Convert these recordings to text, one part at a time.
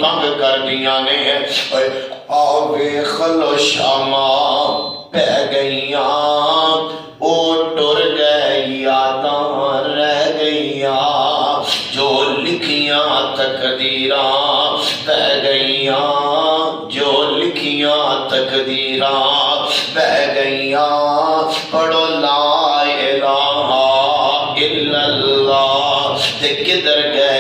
تنگ کر دیا نے آوے خلو شاما پہ گئیاں او ٹر گئے یاداں رہ گئیاں جو لکھیاں تقدیراں بہ گئیاں جو لکھیاں تقدیراں بہ گئیاں پڑھو لا الہ الا اللہ تے کدھر گئے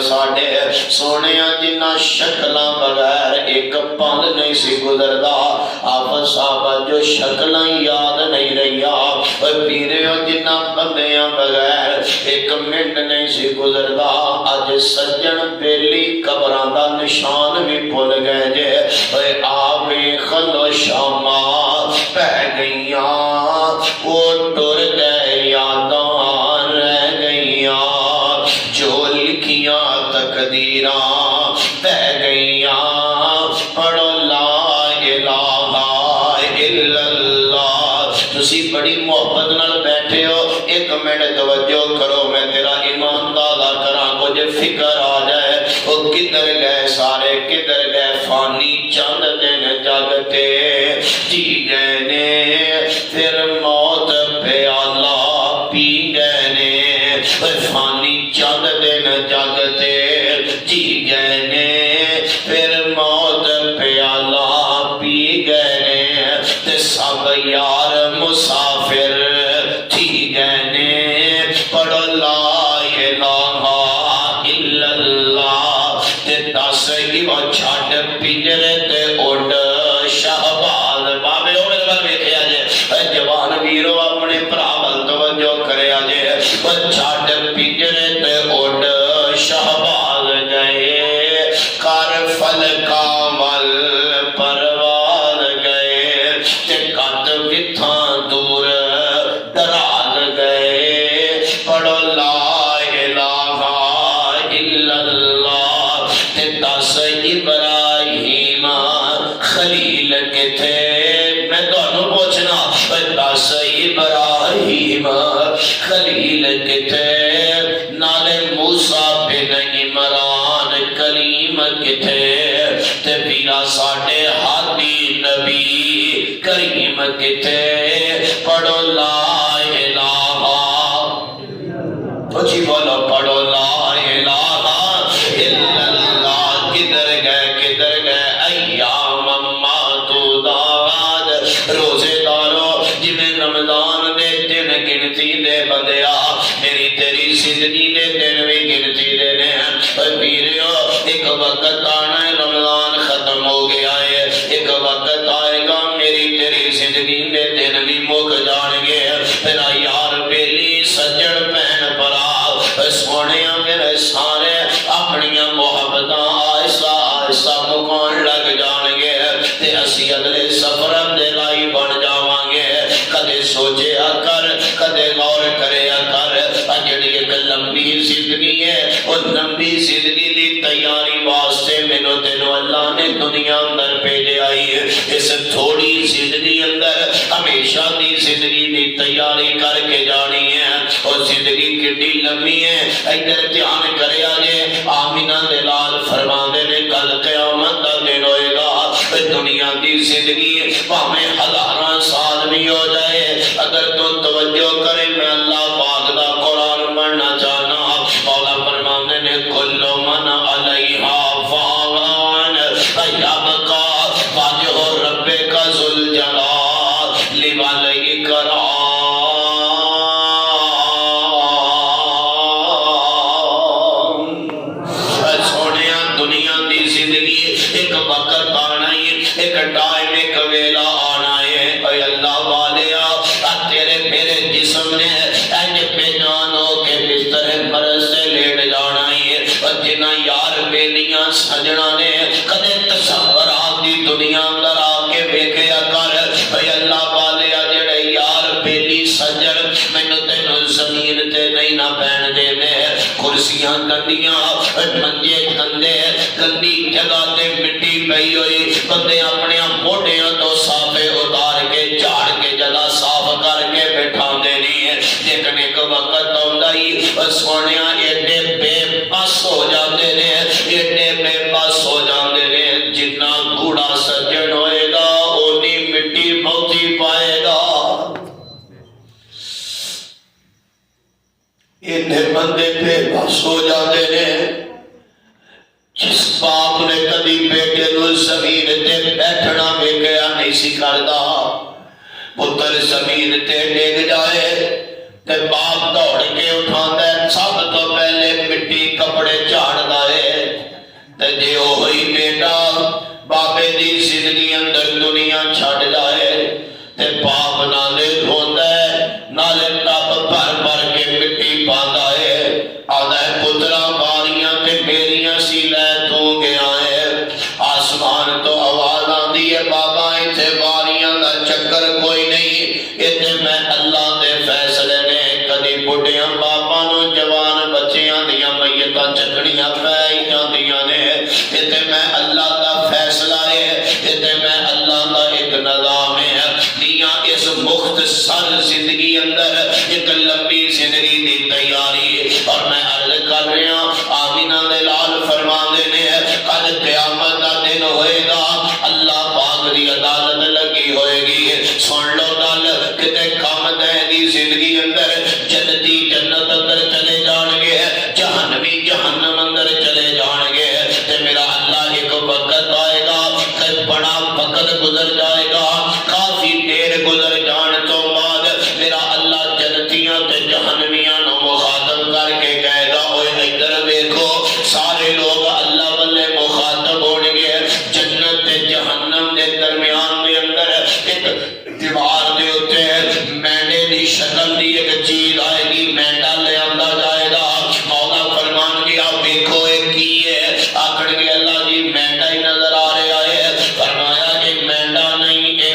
ساڈے سونیاں جنہ شکلاں بغیر ایک پل نہیں سی گزردا آپ صاحب جو شکلاں یاد نہیں رہیا پیریو جنہ بندیاں بغیر ایک منٹ نہیں سی گزردا اج سجن بیلی قبراں دا نشان بھی بھول گئے جے آوے خلو شاما پہ گئیاں وہ ٹر گئے یاداں رہ گئیاں جو لکھیاں تقدیراں بہ گئیاں پڑھو لا الہ الا اللہ تسی بڑی محبت نال بیٹھے ہو ایک منٹ توجہ کرو میں تیرا ایمان دادا کراں کچھ فکر آ جائے وہ کدھر گئے سارے کدھر گئے فانی چند دن جاگتے جی گئے نے پھر موت پیالہ پی گئے نے فانی چند دن جاگتے جی گئے نے پھر موت پیالہ پی گئے نے تے سب یار مسافر تھی گئے نے پڑھو لا الہ الا اللہ تے دس ہی وہ چھٹ پنجرے تے اڈ شہباز بابے او میرے بل ویکھیا جے جوان ویرو اپنے بھرا ول توجہ کریا جے وہ چھٹ پنجرے تے اڈ شہباز گئے کر فلکا ول پرواز گئے تے کت وتھاں دور درال گئے پڑھو لا الہ الا اللہ تے دس ابراہیم خلیل کتھے میں تانوں پوچھنا دس ابراہیم خلیل کتھے نالے موسیٰ بن عمران کلیم کتھے تے ویرا ساڈے ہادی نبی کریم کتھے پڑھو لا الہ اچھی بولو پڑھو لا الہ الا اللہ کدھر گئے ایام معدودات روزے دارو جنہیں رمضان دے دن گنتی دے بندیا میری تیری زندگی دے دن بھی گنتی دے نے پیریو ایک وقت آنا ہے رمضان ختم ہو گیا ہے ایک وقت آئے گا میری تیری زندگی دے دن بھی مک جان گے میرا یار بیلی سجن پہن پرا سونیاں میرے سارے اپنیاں محبتاں آہستہ آہستہ مکان لگ جان گے تے اسی اگلے سفر دے لائی بن جاواں گے کدے سوچیا کر کدے غور کریا کر جڑی ایک لمبی زندگی ہے وہ لمبی زندگی دی تیاری واسطے مینوں تینوں اللہ نے دنیا اندر بھیجے آئی ہے اس تھوڑی زندگی اندر ہمیشہ دی زندگی دی تیاری کر کے جانی ہے اور زندگی کتنی لمبی ہے ادھر دھیان کریا جے آمینہ دلال فرماندے نے کل قیامت دا دن ہوئے گا دنیا دی زندگی پاہمیں ہزاراں سال بھی ہو جائے اگر تو توجہ کرے میں اللہ پاک دا قرآن پڑھنا چاہنا مولا فرماندے نے کل من علیہا فان یبقا وجہ ربک ذو الجلال والاکرام ایک وقت آنا ہے ایک ٹائم ایک ویلا آنا ہے اے اللہ والیا تیرے میرے جسم نے اینج پہ جانو کے بستر مرض سے لیٹ جانا ہے اور جنہ یار بیلیاں سجنا نے کدے تصورات دی دنیا اندر آ کے ویکھیا کر اے اللہ والیا جڑے یار بیلی سجن مینوں تینوں زمین تے نہیں نہ بہن دے نے کرسیاں گندیاں منجے گندے گندی جگہ تے مٹی پئی ہوئی بندے اپنے موڈیاں تو صافے اتار کے جھاڑ کے جگہ صاف کر کے بٹھاندے نہیں ہے لیکن ایک وقت آندا ہی سونیاں ایڈے بے بس ہو جاندے نے ایڈے بے نے کبھی بیٹے نو زمین تے بیٹھنا ویکھیا نہیں سی کردا پتر زمین تے ڈگ جائے تے باپ دوڑ کے اٹھاندا ہے سب تو پہلے مٹی کپڑے جھاڑدا ہے تے جے وہی بیٹا بابے دی زندگی اندر دنیا چھڈ جائے تے باپ نالے روندا ہے نالے ٹب بھر بھر کے مٹی پاندا ہے آندا ہے پترا باریاں تے میریاں سی لے تو گیا ہے آسمان تو آواز آندی ہے بابا ایتھے باریاں دا چکر کوئی نہیں ایتھے میں اللہ دے فیصلے نے کدی بڈھیاں باپاں نو جوان بچیاں دیاں میتاں چکنیاں پے ہی جاندیاں نے ایتھے میں اللہ دا فیصلہ ہے ایتھے میں اللہ دا ایک نظام ہے دیاں اس مختصر زندگی اندر ایک لمبی زندگی دی تیاری اور میں عرض کر رہا آمینہ دے لال فرماندے نے کل قیامت دا دن ہوئے گا اللہ پاک دی عدالت لگی ہوئے گی سن لو گل کتے کم دے دی زندگی اندر جنتی جنت اندر چلے جان گے جہنمی جہنم اندر چلے جان گے تے میرا اللہ ایک وقت آئے گا کہ بڑا وقت گزر جائے گا کافی دیر گزر جان تو بعد میرا اللہ جنتیاں تے جہنمیاں نو مخاطب کر کے کہے گا اوے ادھر دیکھو سارے لوگ اللہ والے مخاطب ہونے گے جنت تے جہنم دے درمیان دے اندر ایک دیوار دے ہوتے مینڈے دی شکل دی ایک چیز آئے گی مینڈا لے آندا جائے گا مولا فرمان گیا دیکھو ایک کی ہے آکھڑ گے اللہ جی مینڈا ہی نظر آ رہا ہے فرمایا کہ مینڈا نہیں اے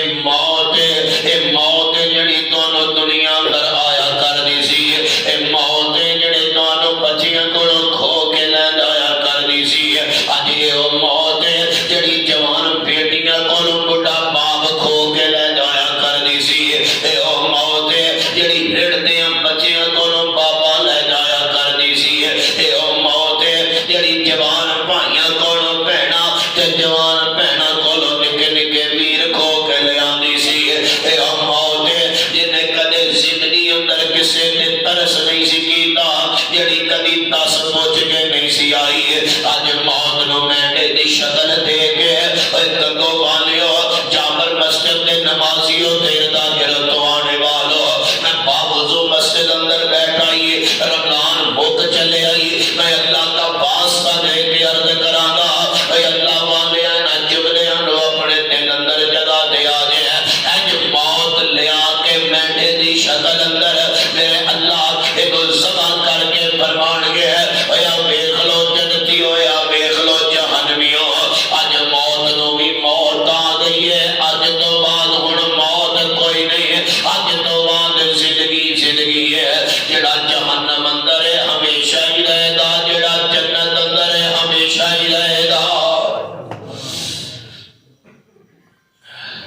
موت ہے جڑی تانوں دنیا پر آیا کر دی سی اے موت ہے جڑی تانوں بچیاں کولوں کھو کے لے جایا کر دی سی اج اے او موت ہے جڑی جوان بیٹیاں کولوں بڑھا باپ کھو کے لے جایا کر دی سی اے او موت ہے جڑی رڑدیاں بچیاں کولوں بابا لے جایا کر دی سی اے او موت ہے جڑی جوان بھائیاں کولوں بہنا تے جوان بہنا کولوں نکے نکے ویر کھو کے لے آندی سی اے او موت ہے جنے کدے زندگی اندر کسے نے ترس نہیں سی کیتا جڑی کدی دس پہنچ کے نہیں سی آئی اج موت نو مینڈے دی شکل دے کے اے گنگو والیو جابر مسجد دے نمازیو دیردا گرتو آنے والو میں باوضو مسجد اندر بیٹھا ہی رمضان بھوک چلے آئی میں اللہ کا واسطہ دے کے عرض کراں گا اے اللہ والے نا جبلیاں نو اپنے دل اندر جگہ دے آ جائے اج موت لے آ کے مینڈے دی شکل اندر میرے اللہ ایک زبان کر کے فرمان گے ایا ویکھ لو جنتی ہویا ویکھ لو جہنمیوں اج موت نو بھی موت آ گئی ہے اج تو بعد ہن موت کوئی نہیں اج تو بعد زندگی ہے جڑا جہنم اندر ہے ہمیشہ ہی رہے گا جڑا جنت اندر ہے ہمیشہ ہی رہے گا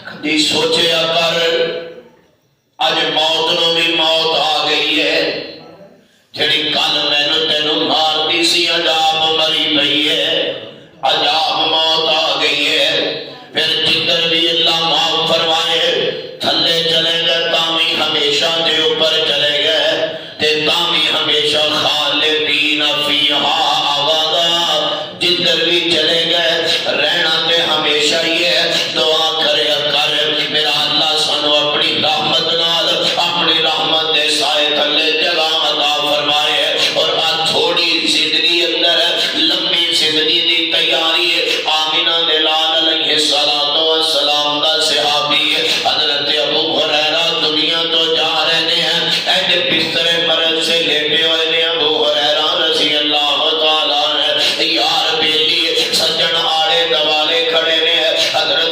کدی سوچیا کر اج موت نو بھی موت آ گئی ہے جڑی کل مینوں تینوں مارتی سی عذاب مری پئی ہے عذاب موت آ گئی ہے پھر جدھر بھی اللہ معاف فرمائے تھلے چلے گئے تامی ہمیشہ دے اوپر چلے گئے تے تامی ہمیشہ خالدین فیہا ابدا جدھر بھی چلے گئے رہنا تے ہمیشہ ہی ہے دعا کرے کر میرا اللہ سانو اپنی رحمت نال اپنی رحمت دے سائے تھلے جگہ عطا فرمائے اور آج تھوڑی زندگی اندر لمبی زندگی دی تیاری آمینہ دے لال علیہ السلام دا صحابی حضرت ابو ہریرہ دنیا تو جا رہے ہیں ایڈے بستر مرض سے لیٹے ہوئے نے ابو ہریرہ رضی اللہ تعالیٰ نے یار بیلی سجن آڑے دوالے کھڑے نے حضرت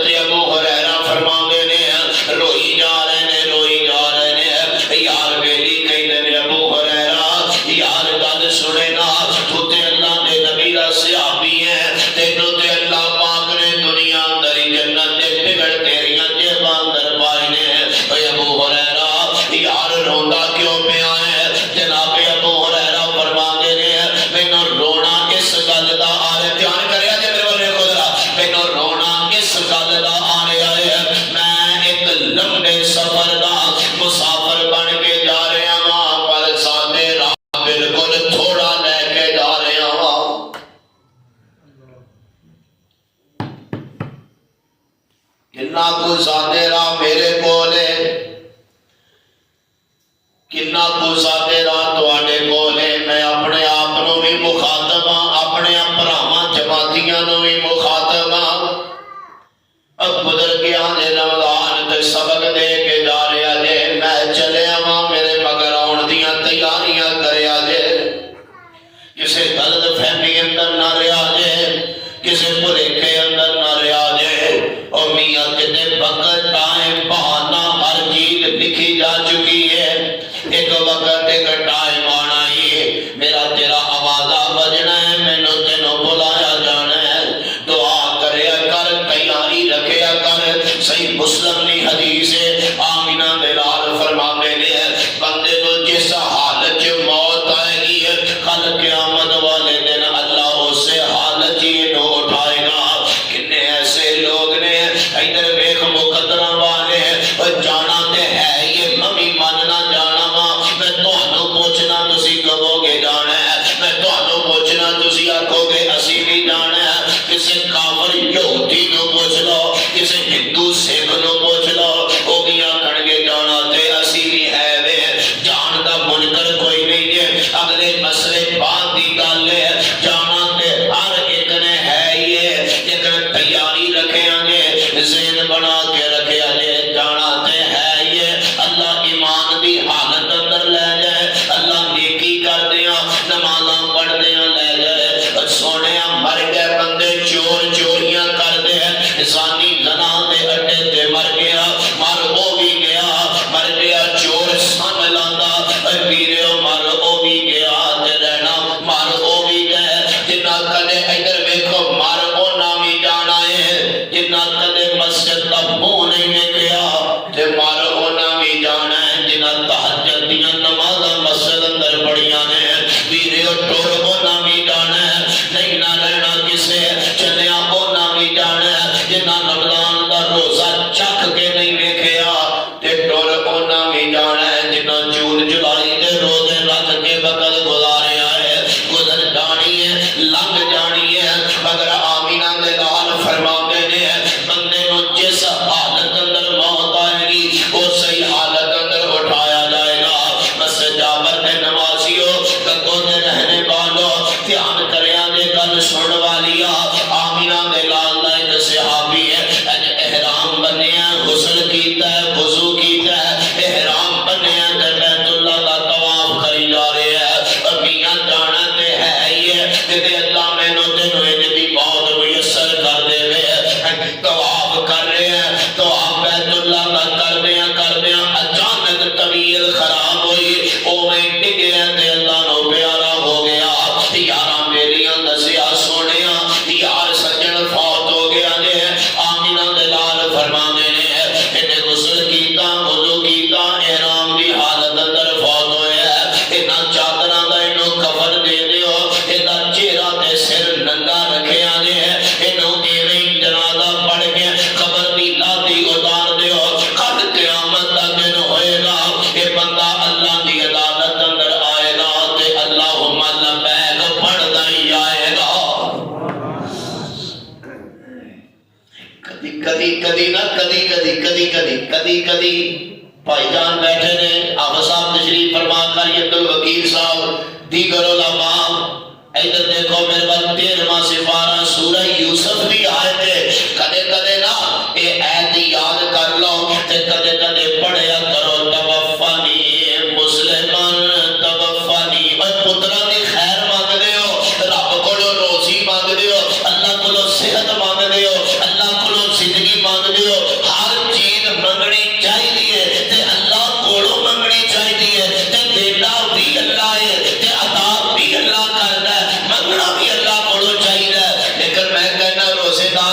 کنا کو زیادہ راہ میرے کولے کنا کو زیادہ راہ تواڈے کولے میں اپنے آپ نو بھی مخاطب ہاں اپنے بھراواں جماعتیاں نو بھی مخاطب ہاں اب بزرگیاں نے رمضان تے سبق دے کے جا رہا جے میں چلے آواں میرے مگر آن دیاں تیاریاں کریا جے کسے غلط فہمی اندر نہ رہا جے کسے بھلیکھے اندر نہ رہا جے اور میاں کتے وقت ٹائم بہانا ہر چیز لکھی جا چکی ہے ایک وقت ایک ٹائم آنا ہی میرا تیرا آوازہ بجنا ہے مینوں تینوں بلایا جانا ہے دعا کریا کر تیاری رکھیا کر صحیح مسلم کی حدیث ہے آمینہ دلال فرماتے ہیں بندے کو جس حالت موت آئے گی کل قیامت والے دن اللہ اس سے حالت ہی نو اٹھائے گا کتنے ایسے لوگ نے ادھر ویکھ مقدرہ والے اور جانا تے ہے یہ ممی ماننا جانا ماں میں تہانوں پوچھنا تسی کہو گے جانا ہے میں تہانوں پوچھنا تسی آکھو گے اسی بھی جانا ہے کسے کافر یہودی نو پوچھ لو کسے ہندو سکھ نو پوچھ لو وہ بھی آکھن گے جانا تے اسی بھی ہے وے جان دا منکر کوئی نہیں ہے اگلے مسئلے بات دی گل ہے جانا تے ہر ایک نے ہے یہ لیکن تیاری رکھے آنگے ذہن بنا کے رکھے آنگے جانا تے ہے یہ اللہ ایمان دی حالت اندر لے جائے اللہ نیکی کر دیا نمازاں پڑھ دیا لے جائے سونے مر گئے بندے چور چوریاں کر دے زانی زنا دے اڈے تے مر گیا مر وہ بھی گیا مر گیا چور سن لاندا پیریو مر وہ بھی گیا تے رہنا مر وہ بھی گئے جنہ کدے ادھر ویکھو مر اونا بھی جانا ہے جنہ کدے مسجد دا منہ نہیں ویکھیا تے مر اونا بھی جانا ہے جنہ تہجد دیاں نمازاں مسجد اندر پڑھیاں نے پیریو ٹور اونا بھی جانا ہے نہیں نہ رہنا کسے چلیا اونا بھی جانا ہے جنہ رمضان دا روزہ چک کے نہیں ویکھیا تے ٹور اونا بھی جانا ہے جنہ جون جولائی دے روزے رکھ کے وقت گزاریا ہے گزر جانی ہے لنگ جانی ہے مگر آمینہ دے لال فرماتے ہیں بندے نو جس حالت اندر موت آئے گی وہ صحیح حالت اندر اٹھایا جائے گا بس جابر دے نمازیوں گنگوں دے رہنے والوں دھیان کریا دے گل سن والیا آمینہ دے لال دا ایک صحابی ہے احرام بنیا غسل کیتا ہے وضو کیتا ہے احرام بنیا تے بیت اللہ دا طواف کری جا رہے ہیں اور میاں جانا تے ہے یہ تے اللہ مینوں تینوں دی بہت میسر کر دے وے طواف کر رہے ہیں طواف بیت اللہ دا کر دیا اچانک طویل خراب ہوئی او میں ڈگیا تے اللہ نو پیارا ہو گیا یاراں میریاں دسیا سونیا یار سجن فوت ہو گیا جے آمینہ دے لال فرماندے نے انہیں غسل کیتا وضو کیتا احرام دی حالت اندر فوت ہویا ہے انہاں چادراں دا انہوں کفن دے دیو انہاں چہرہ تے سر ننگا رکھیا جے انہوں ایویں جنازہ پڑھ کے قبر دی لادی اتار دیو کل قیامت دا دن ہوئے گا یہ بندہ اللہ دی عدالت اندر آئے گا تے اللہم لبیک پڑھدا ہی آئے گا کدی بھائی جان بیٹھے نے آپ صاحب تشریف فرما کر عبد الوکیل صاحب دیگر علماء ادھر دیکھو میرے بات 13واں سپارہ سورہ یوسف بھی آیت ہے کدے کدے نا اے ایت یاد کر لو تے کدے کدے پڑھیا کرو توفانی مسلمان توفانی اور پترا دی خیر مانگ دے ہو رب کولو روزی مانگ دے ہو اللہ کولو صحت مانگ دے ہو اللہ کولو زندگی مانگ دے ہو ہر چیز منگنی چاہیے تے اللہ کولو منگنی چاہیے تے دینا بھی اللہ ہے تے عطا بھی اللہ کردا ہے منگنا بھی اللہ کولو چاہیے لیکن میں کہنا روزے دار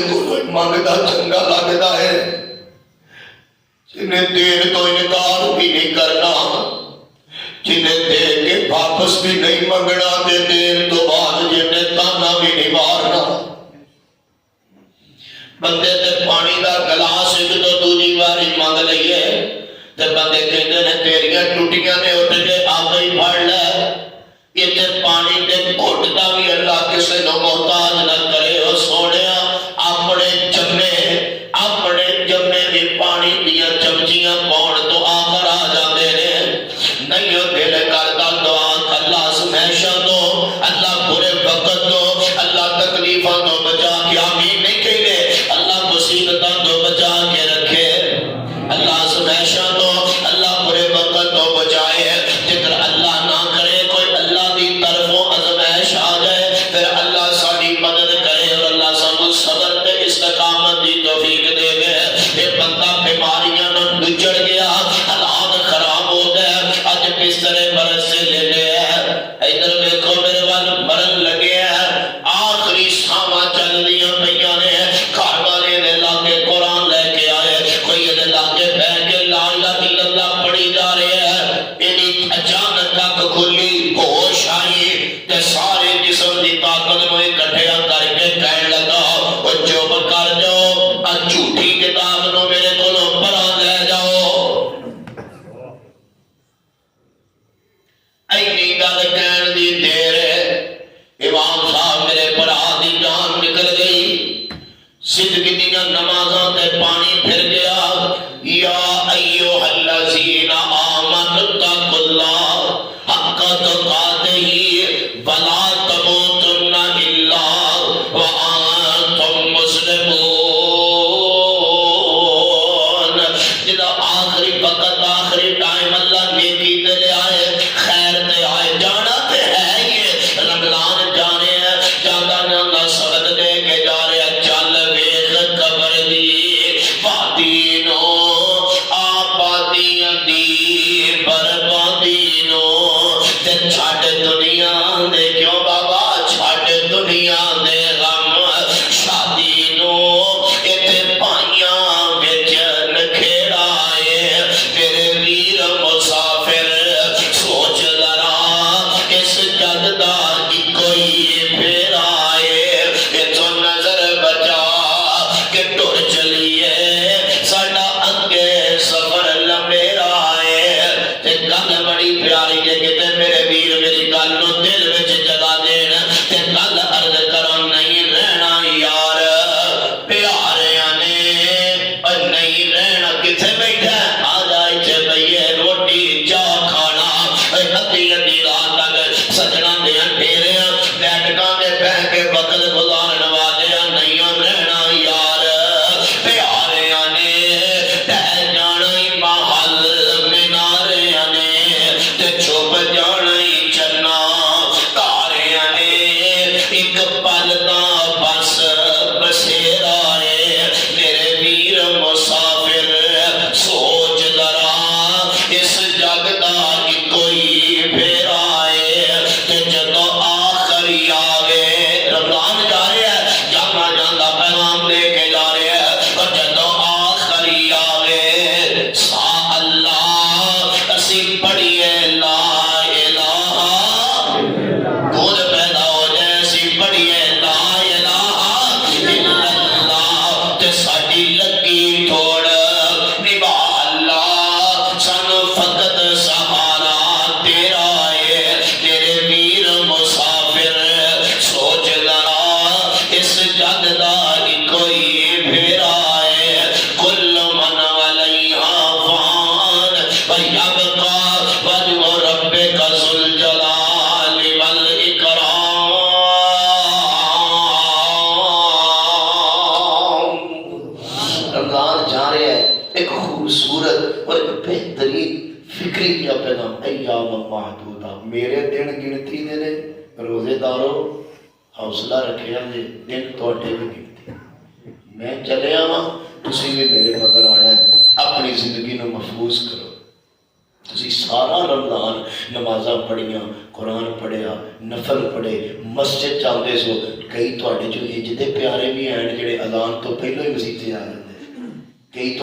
کو منگتا چنگا لگتا ہے، جنہیں دین تو انکار بھی نہیں کرنا، جنہیں دے کے واپس بھی نہیں منگنا، تے دین تو بعد جنہیں تانا بھی نہیں مارنا۔ بندے تے پانی دا گلاس ایک تو دوسری باری منگ لئیے تے بندے کہتے ہیں تیریاں ٹوٹیاں نے اٹھ کے آپ ہی پڑھ لے۔ یہ تے پانی تے گھٹتا بھی اللہ کسے نو محتاج نہ کرے۔ او سونیا اپنے جمے بھی پانی دیا چمچیاں پاؤن تو آخر آ جاندے نے۔ نہیں ہو دل کرتا دعا اللہ سمیشہ دو، اللہ برے وقت دو، اللہ تکلیفاں دو بچا کے آمین نہیں کہنے، اللہ مصیبتاں دو بچا کے رکھے، اللہ سمیشہ دو، اللہ برے وقت دو بچائے۔ جگر اللہ نہ کرے کوئی اللہ دی طرفوں ازمائش آ جائے پھر اللہ ساری مدد کرے اور اللہ سانو صبر تے استقامت دی توفیق دے گے۔ یہ بندہ بیماریاں نہ نچڑ گیا، حالات خراب ہو گئے، اج بسترے پر سے لے لے ہے، ادھر دیکھو میرے وال مرن لگے ہیں، آخری ساواں چل دیا پئیاں نے، گھر والے نے لاگے قرآن لے کے آئے، کوئی یہ لاگے بیٹھ کے لا الہ الا اللہ پڑھی جا رہے ہیں، انہیں اچانک اک کھلی ہوش آئی تے سارے جسم دی طاقت میں اکٹھیا کر کے کہنے لگا وہ چپ کر جاؤ، جھوٹی کتاب نو میرے کولوں پرا لے جاؤ۔ اینی گل کہن دی دیر امام صاحب میرے برا دی جان نکل گئی، زندگی دیاں نمازاں تے پانی پھر گیا۔ یا ایھا الذین آمنوا اتقوا اللہ حق تقاتہ ولا تموتن الا وانتم مسلمون۔ جدا آخری وقت آخری ٹائم اللہ نیکی تے لے آئے، خیر تے آئے، جانا تے ہے یہ رمضان جانے ہیں، جانا نہ سبق دے کے جا رہے ہیں، چل ویخ قبر دی وادی نو آبادیاں دی بربادی نو تے چھٹ دنیا دے کیوں بابا چھٹ دنیا دے غم شادی نو ایتھے پائیاں وچ نکھیڑا اے تیرے ویر مسافر سوچ ذرا اس جگ دا کوئی پھیرا اے اتھوں نظر بچا کہ ٹر چلیے ساڈا اگے سفر لمبیرا اے۔ تے گل بڑی پیاری ہے کہ میرے ویر میری گل نو دل وچ جگہ دین تے گل عرض کرن نہیں رہنا یار پیاریاں نے، اور نہیں رہنا کتھے بیٹھا آ جا ایتھے بھئیے روٹی چاہ کھانا، ادھی ادھی رات تک سجنا دیاں ڈیریاں بیٹھکاں دے بہ کے وقت گزارن والیاں نہیں رہنا یار پیاریاں نے، ٹہ جانا ہی محل میناریاں نے تے چھپ جانا ہی چنا تاریاں نے، ایک پل دا بس بسیرا اے میرے ویر مسافر سوچ ذرا اس جگ دا کوئی پھیرا اے تے جدوں آخری آوے رمضان جا رہے ہیں جانا جانا پیغام دے کے جا رہے ہیں، اور جدوں آخری آوے سا اللہ اسی پڑھیے لا الہ گود پیدا ہو جائے، اسی پڑھیے لا الہ الا اللہ تے ساڈی لگی تھوڑ نبھا اللہ سانو فقط سہارا تیرا اے تیرے ویر مسافر سوچ ذرا اس جگ دا کوئی پھیرا اے کل من علیہا فان ویبقا وجہ ربک ذو الجلال والاکرام۔ رمضان جا رہے ہیں، ایک خوبصورت اور ایک بہترین فکری کیا پیغام ایام معدودہ، میرے دن گنتی دے نے، روزے دارو حوصلہ رکھے ہیں دن توڑے بھی گنتی، میں چلے آواں تسی بھی میرے مگر آنا ہے، اپنی زندگی نو محفوظ کرو۔ تسی سارا رمضان نمازاں پڑھیاں قرآن پڑھیا نفل پڑھے مسجد جاندے سو کئی تواڈے چوں انج دے پیارے بھی ہیں جڑے اذان تو پہلو ہی مسجد آ جاندے کئی